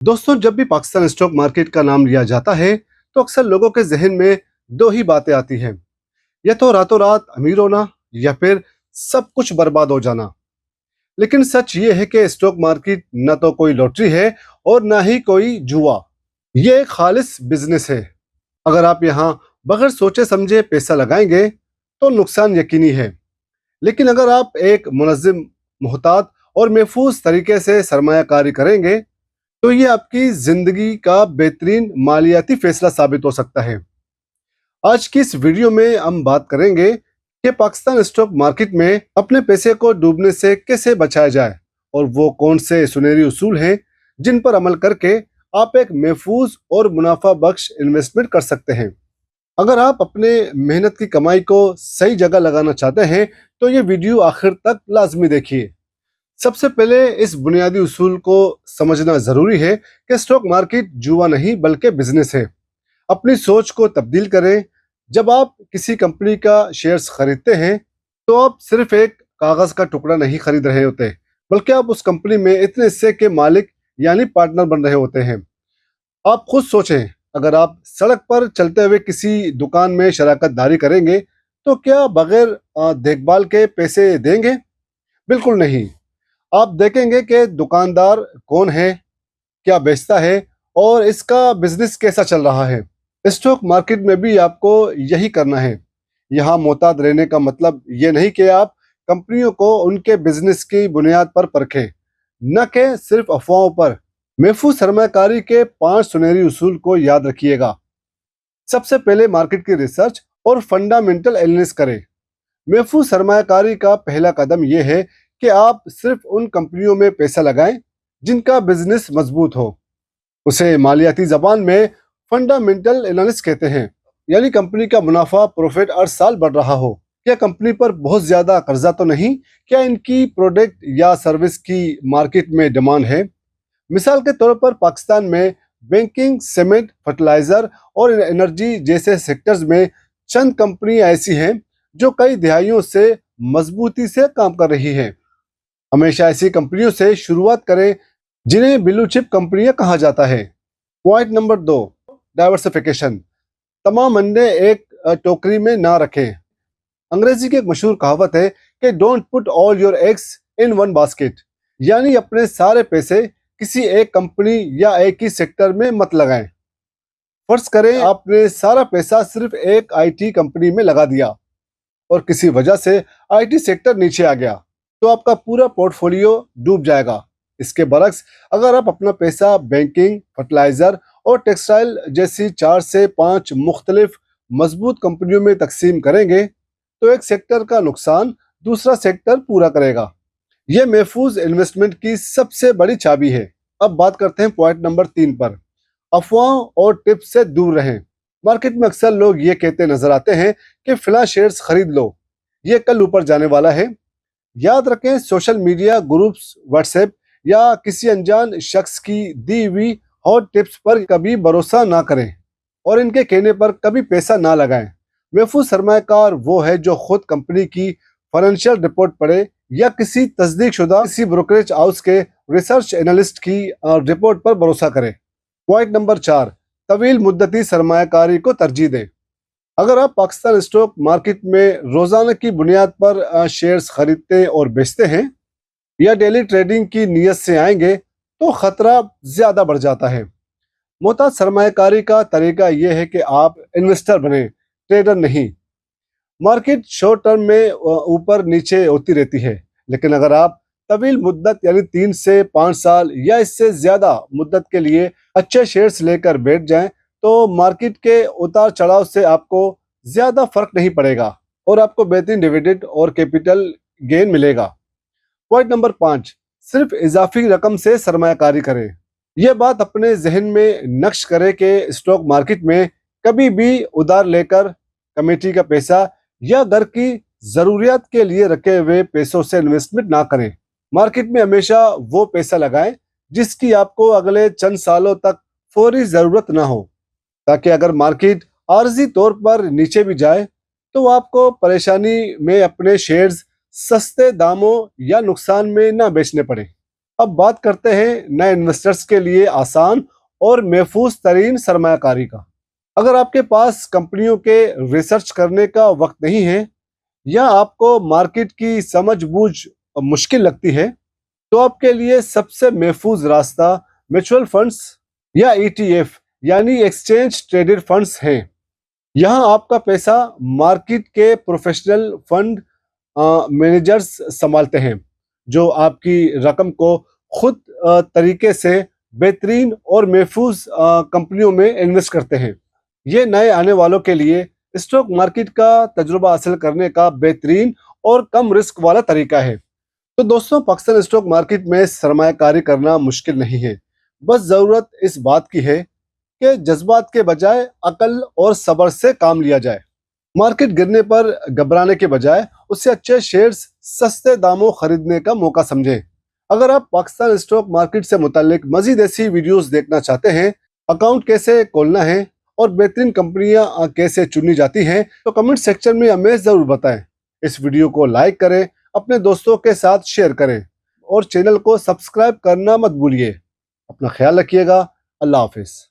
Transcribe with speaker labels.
Speaker 1: दोस्तों, जब भी पाकिस्तान स्टॉक मार्केट का नाम लिया जाता है तो अक्सर लोगों के जहन में दो ही बातें आती हैं। या तो रातों रात अमीर होना या फिर सब कुछ बर्बाद हो जाना। लेकिन सच ये है कि स्टॉक मार्केट न तो कोई लॉटरी है और ना ही कोई जुआ। ये एक खालिस बिजनेस है। अगर आप यहाँ बगैर सोचे समझे पैसा लगाएंगे तो नुकसान यकीनी है। लेकिन अगर आप एक मुनज़्ज़म, मुहतात और महफूज तरीके से सरमायाकारी करेंगे तो ये आपकी जिंदगी का बेहतरीन मालियाती फैसला साबित हो सकता है। आज की इस वीडियो में हम बात करेंगे कि पाकिस्तान स्टॉक मार्केट में अपने पैसे को डूबने से कैसे बचाया जाए और वो कौन से सुनहरी उसूल हैं जिन पर अमल करके आप एक महफूज और मुनाफा बख्श इन्वेस्टमेंट कर सकते हैं। अगर आप अपने मेहनत की कमाई को सही जगह लगाना चाहते हैं तो ये वीडियो आखिर तक लाजमी देखिए। सबसे पहले इस बुनियादी उसूल को समझना ज़रूरी है कि स्टॉक मार्केट जुआ नहीं बल्कि बिजनेस है। अपनी सोच को तब्दील करें। जब आप किसी कंपनी का शेयर्स खरीदते हैं तो आप सिर्फ एक कागज़ का टुकड़ा नहीं खरीद रहे होते, बल्कि आप उस कंपनी में इतने हिस्से के मालिक यानी पार्टनर बन रहे होते हैं। आप खुद सोचें, अगर आप सड़क पर चलते हुए किसी दुकान में शराकत दारी करेंगे तो क्या बगैर देखभाल के पैसे देंगे? बिल्कुल नहीं। आप देखेंगे कि दुकानदार कौन है, क्या बेचता है और इसका बिजनेस कैसा चल रहा है। स्टॉक मार्केट में भी आपको यही करना है। यहाँ मोहतात रहने का मतलब ये नहीं कि आप कंपनियों को उनके बिजनेस की बुनियाद पर परखें, न कि सिर्फ अफवाहों पर। महफूज सरमायाकारी के 5 सुनहरी उसूल को याद रखिएगा। सबसे पहले मार्केट की रिसर्च और फंडामेंटल एनालिसिस करें। महफूज सरमायाकारी का पहला कदम यह है कि आप सिर्फ उन कंपनियों में पैसा लगाएं जिनका बिजनेस मजबूत हो। उसे मालियाती जबान में फंडामेंटल एनालिसिस कहते हैं, यानी कंपनी का मुनाफा प्रॉफिट हर साल बढ़ रहा हो। क्या कंपनी पर बहुत ज्यादा कर्जा तो नहीं? क्या इनकी प्रोडक्ट या सर्विस की मार्केट में डिमांड है? मिसाल के तौर पर पाकिस्तान में बैंकिंग, सीमेंट, फर्टिलाइजर और एनर्जी जैसे सेक्टर्स में चंद कंपनियां ऐसी हैं जो कई दहाइयों से मजबूती से काम कर रही हैं। हमेशा ऐसी कंपनियों से शुरुआत करें जिन्हें ब्लू चिप कंपनियां कहा जाता है। Point number 2, diversification. तमाम अंडे एक टोकरी में ना रखें। अंग्रेजी की एक मशहूर कहावत है कि don't put all your eggs in one basket, यानी अपने सारे पैसे किसी एक कंपनी या एक ही सेक्टर में मत लगाएं। फर्ज करें आपने सारा पैसा सिर्फ एक आईटी कंपनी में लगा दिया और किसी वजह से आईटी सेक्टर नीचे आ गया, तो आपका पूरा पोर्टफोलियो डूब जाएगा। इसके बरक्स, अगर आप अपना पैसा बैंकिंग, फर्टिलाइजर और टेक्सटाइल जैसी 4 से 5 मुख्तलिफ मजबूत कंपनियों में तकसीम करेंगे तो एक सेक्टर का नुकसान दूसरा सेक्टर पूरा करेगा। यह महफूज इन्वेस्टमेंट की सबसे बड़ी चाबी है। अब बात करते हैं पॉइंट नंबर 3 पर। अफवाहों और टिप्स से दूर रहें। मार्केट में अक्सर लोग ये कहते नजर आते हैं कि फिलहाल शेयर्स खरीद लो, ये कल ऊपर जाने वाला है। याद रखें, सोशल मीडिया ग्रुप्स, व्हाट्सएप या किसी अनजान शख्स की दी हुई हॉट टिप्स पर कभी भरोसा ना करें और इनके कहने पर कभी पैसा ना लगाएं। महफूज सरमायाकार वो है जो खुद कंपनी की फाइनेंशियल रिपोर्ट पढ़े या किसी तस्दीकशुदा किसी ब्रोकरेज हाउस के रिसर्च एनालिस्ट की रिपोर्ट पर भरोसा करे। पॉइंट नंबर 4, तवील मुद्दती सरमायाकारी को तरजीह दें। अगर आप पाकिस्तान स्टॉक मार्केट में रोजाना की बुनियाद पर शेयर्स खरीदते और बेचते हैं या डेली ट्रेडिंग की नीयत से आएंगे तो खतरा ज्यादा बढ़ जाता है। मोहतात सरमायाकारी का तरीका यह है कि आप इन्वेस्टर बने, ट्रेडर नहीं। मार्केट शॉर्ट टर्म में ऊपर नीचे होती रहती है, लेकिन अगर आप तवील मुद्दत यानी 3 से 5 साल या इससे ज्यादा मुद्दत के लिए अच्छे शेयर्स लेकर बैठ जाएं तो मार्केट के उतार चढ़ाव से आपको ज्यादा फर्क नहीं पड़ेगा और आपको बेहतरीन डिविडेंड और कैपिटल गेन मिलेगा। पॉइंट नंबर 5, सिर्फ इजाफी रकम से सरमायाकारी करें। यह बात अपने जहन में नक्श करें कि स्टॉक मार्केट में कभी भी उधार लेकर कमेटी का पैसा या घर की जरूरियात के लिए रखे हुए पैसों से इन्वेस्टमेंट ना करें। मार्केट में हमेशा वो पैसा लगाएं जिसकी आपको अगले चंद सालों तक फौरी जरूरत ना हो, ताकि अगर मार्केट आर्जी तौर पर नीचे भी जाए तो आपको परेशानी में अपने शेयर्स सस्ते दामों या नुकसान में ना बेचने पड़े। اب بات کرتے ہیں نئے انویسٹرز کے لیے آسان اور محفوظ ترین سرمایہ کاری کا۔ اگر آپ کے پاس کمپنیوں کے ریسرچ کرنے کا وقت نہیں ہے یا آپ کو مارکیٹ کی سمجھ بوجھ مشکل لگتی ہے تو آپ کے لیے سب سے محفوظ راستہ میوچل فنڈز یا ETF یعنی ایکسچینج ٹریڈڈ فنڈز ہیں۔ یہاں آپ کا پیسہ مارکیٹ کے پروفیشنل فنڈ مینیجرز سنبھالتے ہیں جو آپ کی رقم کو خود طریقے سے بہترین اور محفوظ کمپنیوں میں انویسٹ کرتے ہیں۔ یہ نئے آنے والوں کے لیے اسٹاک مارکیٹ کا تجربہ حاصل کرنے کا بہترین اور کم رسک والا طریقہ ہے۔ تو دوستوں، پاکستان اسٹاک مارکیٹ میں سرمایہ کاری کرنا مشکل نہیں ہے، بس ضرورت اس بات کی ہے کہ جذبات کے بجائے عقل اور صبر سے کام لیا جائے۔ مارکیٹ گرنے پر گھبرانے کے بجائے اس سے اچھے شیئرز سستے داموں خریدنے کا موقع سمجھیں۔ اگر آپ پاکستان اسٹاک مارکیٹ سے متعلق مزید ایسی ویڈیوز دیکھنا چاہتے ہیں، اکاؤنٹ کیسے کھولنا ہے اور بہترین کمپنیاں کیسے چنی جاتی ہیں، تو کمنٹ سیکشن میں ہمیں ضرور بتائیں۔ اس ویڈیو کو لائک کریں، اپنے دوستوں کے ساتھ شیئر کریں اور چینل کو سبسکرائب کرنا مت بھولیے۔ اپنا خیال رکھیے گا۔ اللہ حافظ۔